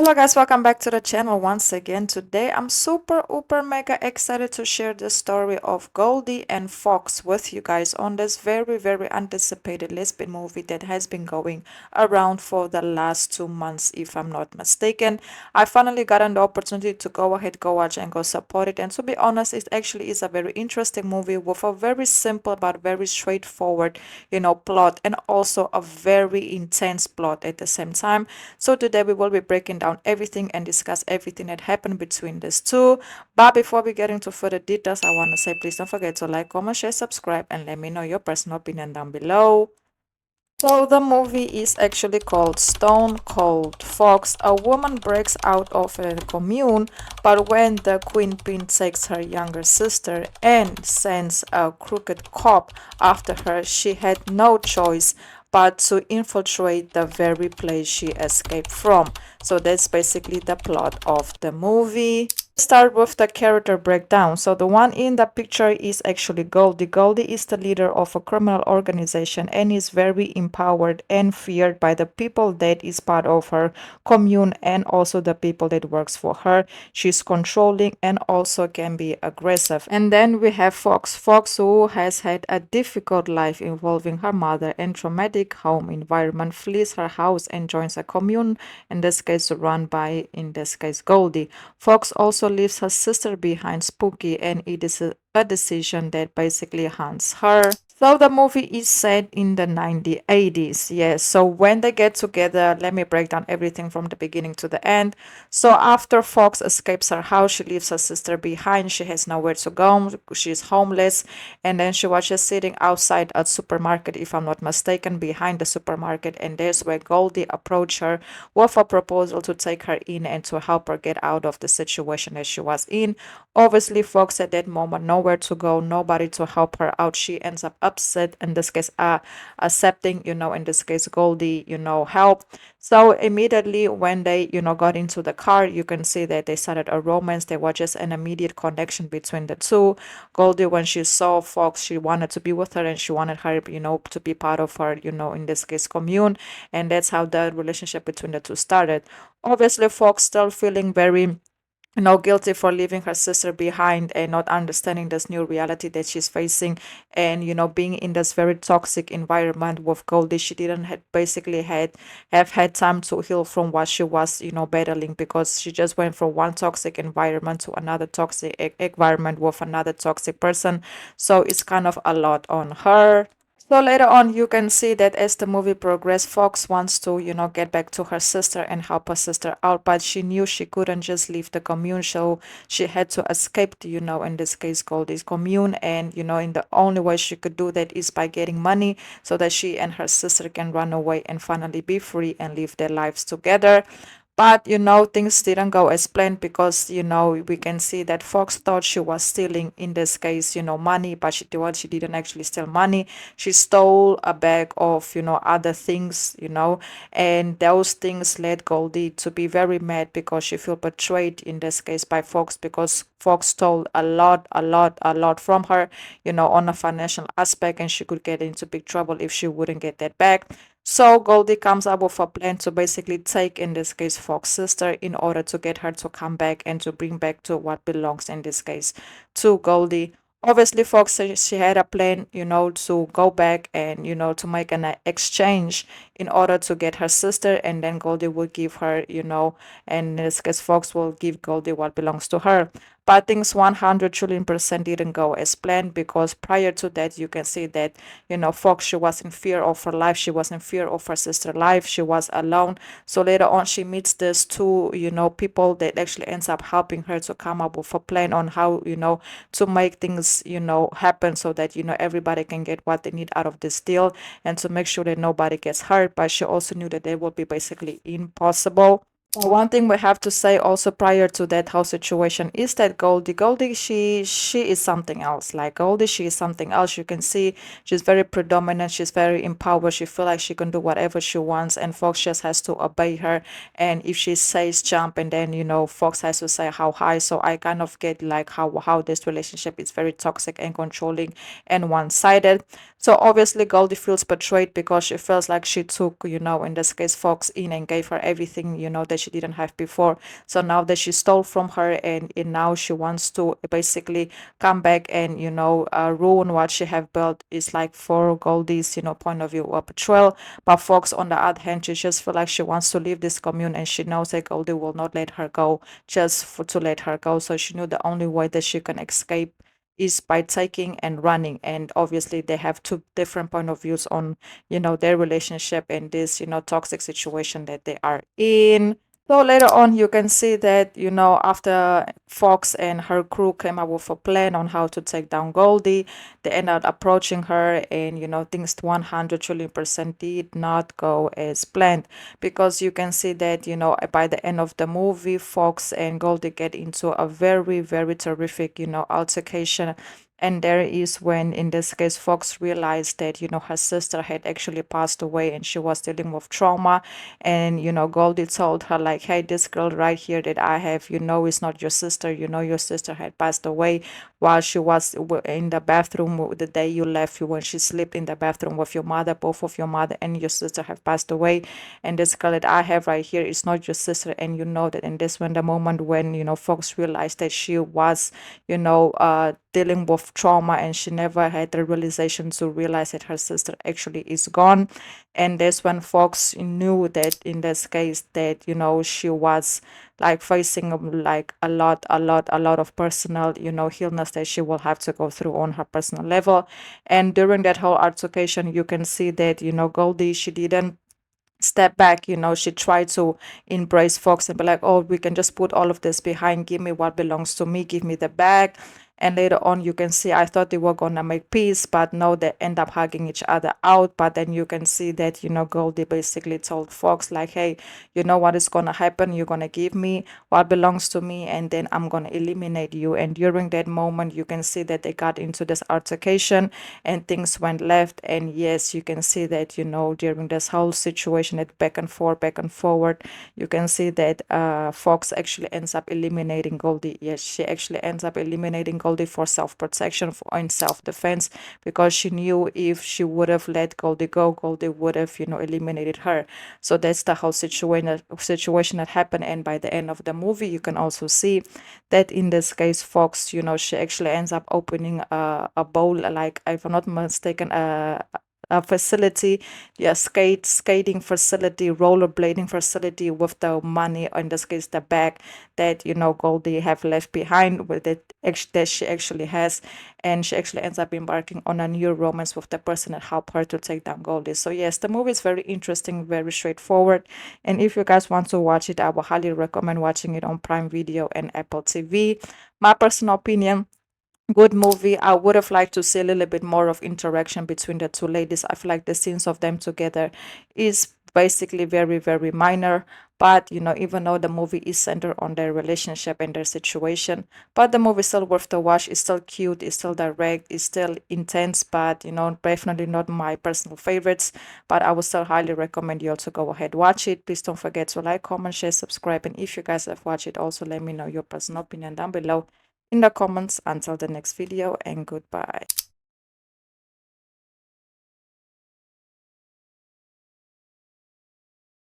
Hello guys, welcome back to the channel once again. Today I'm super mega excited to share the story of Goldie and Fox with you guys on this very anticipated lesbian movie that has been going around for the last 2 months, if I'm not mistaken. I finally got an opportunity to go ahead, go watch and go support it, and to be honest, it actually is a very interesting movie with a very simple but very straightforward, plot, and also a very intense plot at the same time. So today we will be breaking down everything and discuss everything that happened between these two. But before we get into further details, I want to say please don't forget to like, comment, share, subscribe, and let me know your personal opinion down below. So the movie is actually called Stone Cold Fox. A woman breaks out of a commune, but when the queen pin takes her younger sister and sends a crooked cop after her, she had no choice but to infiltrate the very place she escaped from. So that's basically the plot of the movie. Start with the character breakdown. So the one in the picture is actually Goldie. Goldie is the leader of a criminal organization and is very empowered and feared by the people that is part of her commune and also the people that works for her. She's controlling and also can be aggressive. And then we have Fox. Fox, who has had a difficult life involving her mother and traumatic home environment, flees her house and joins a commune, in this case run by, in this case, Goldie. Fox also leaves her sister behind, Spooky, and it is a decision that basically haunts her. So the movie is set in the 1980s. Yes. So when they get together, let me break down everything from the beginning to the end. So after Fox escapes her house, she leaves her sister behind. She has nowhere to go. She's homeless. And then she was just sitting outside a supermarket, if I'm not mistaken, behind the supermarket. And there's where Goldie approached her with a proposal to take her in and to help her get out of the situation that she was in. Obviously, Fox at that moment nowhere to go, nobody to help her out. She ends up upset, in this case, accepting, in this case, Goldie, help. So immediately when they, got into the car, you can see that they started a romance. There was just an immediate connection between the two. Goldie, when she saw Fox, she wanted to be with her and she wanted her, to be part of her, in this case, commune. And that's how the relationship between the two started. Obviously, Fox still feeling very guilty for leaving her sister behind and not understanding this new reality that she's facing, and being in this very toxic environment with Goldie. She didn't had basically have had time to heal from what she was battling, because she just went from one toxic environment to another toxic environment with another toxic person. So it's kind of a lot on her. So later on, you can see that as the movie progressed, Fox wants to, get back to her sister and help her sister out, but she knew she couldn't just leave the commune, so she had to escape, in this case, Goldie's commune, and, in the only way she could do that is by getting money so that she and her sister can run away and finally be free and live their lives together. But things didn't go as planned, because we can see that Fox thought she was stealing, in this case, money, but she didn't actually steal money. She stole a bag of other things, and those things led Goldie to be very mad because she felt betrayed, in this case, by Fox, because Fox stole a lot from her, on a financial aspect, and she could get into big trouble if she wouldn't get that back. So Goldie comes up with a plan to basically take, in this case, Fox's sister, in order to get her to come back and to bring back to what belongs, in this case, to Goldie. Obviously, Fox said she had a plan, to go back and, to make an exchange in order to get her sister, and then Goldie will give her, and in this case, Fox will give Goldie what belongs to her. But things 100 trillion percent didn't go as planned, because prior to that, you can see that, Fox, she was in fear of her life. She was in fear of her sister's life. She was alone. So later on, she meets these two, people that actually ends up helping her to come up with a plan on how, to make things, happen, so that, everybody can get what they need out of this deal, and to make sure that nobody gets hurt. But she also knew that it would be basically impossible. One thing we have to say also prior to that whole situation is that Goldie, she is something else. Like Goldie, she is something else. You can see she's very predominant. She's very empowered. She feel like she can do whatever she wants, and Fox just has to obey her. And if she says jump, and then Fox has to say how high. So I kind of get like how this relationship is very toxic and controlling and one-sided. So obviously Goldie feels betrayed because she feels like she took, in this case, Fox in and gave her everything, that she didn't have before. So now that she stole from her, and now she wants to basically come back and ruin what she have built, is like for Goldie's point of view, a betrayal. But Fox, on the other hand, she just feel like she wants to leave this commune, and she knows that Goldie will not let her go, just for to let her go. So she knew the only way that she can escape is by taking and running. And obviously they have two different point of views on their relationship and this toxic situation that they are in. So later on, you can see that, after Fox and her crew came up with a plan on how to take down Goldie, they end up approaching her, and, things 100 trillion percent did not go as planned, because you can see that, by the end of the movie, Fox and Goldie get into a very, very terrific, altercation. And there is when, in this case, Fox realized that, her sister had actually passed away and she was dealing with trauma. And, Goldie told her, like, hey, this girl right here that I have, is not your sister. Your sister had passed away while she was in the bathroom the day you left, when she slept in the bathroom with your mother. Both of your mother and your sister have passed away. And this girl that I have right here is not your sister. And you know that. And this when the moment when, Fox realized that she was, dealing with trauma, and she never had the realization to realize that her sister actually is gone. And that's when Fox knew that, in this case, that she was like facing like a lot of personal illness that she will have to go through on her personal level. And during that whole altercation, you can see that Goldie, she didn't step back. She tried to embrace Fox and be like, oh, we can just put all of this behind, give me what belongs to me, give me the bag. And later on, you can see, I thought they were gonna make peace, but no, they end up hugging each other out. But then you can see that Goldie basically told Fox, like, hey, you know what is gonna happen, you're gonna give me what belongs to me, and then I'm gonna eliminate you. And during that moment, you can see that they got into this altercation and things went left. And yes, you can see that during this whole situation, it back and forth, back and forward, you can see that Fox actually ends up eliminating Goldie. Yes, she actually ends up eliminating Goldie for self-protection, for in self-defense, because she knew if she would have let Goldie go, Goldie would have eliminated her. So that's the whole situation that happened. And by the end of the movie, you can also see that, in this case, Fox, she actually ends up opening a bowl, like, if I'm not mistaken, a facility, yeah, skating facility, rollerblading facility, with the money, or in this case the bag that Goldie have left behind, with it that she actually has. And she actually ends up embarking on a new romance with the person that helped her to take down Goldie. So yes, the movie is very interesting, very straightforward. And if you guys want to watch it, I will highly recommend watching it on Prime Video and Apple TV. My personal opinion, good movie. I would have liked to see a little bit more of interaction between the two ladies. I feel like the scenes of them together is basically very, very minor. But even though the movie is centered on their relationship and their situation, but the movie is still worth the watch. It's still cute, it's still direct, it's still intense, but definitely not my personal favorites. But I would still highly recommend you also go ahead, watch it. Please don't forget to like, comment, share, subscribe. And if you guys have watched it, also let me know your personal opinion down below in the comments. Until the next video, and goodbye.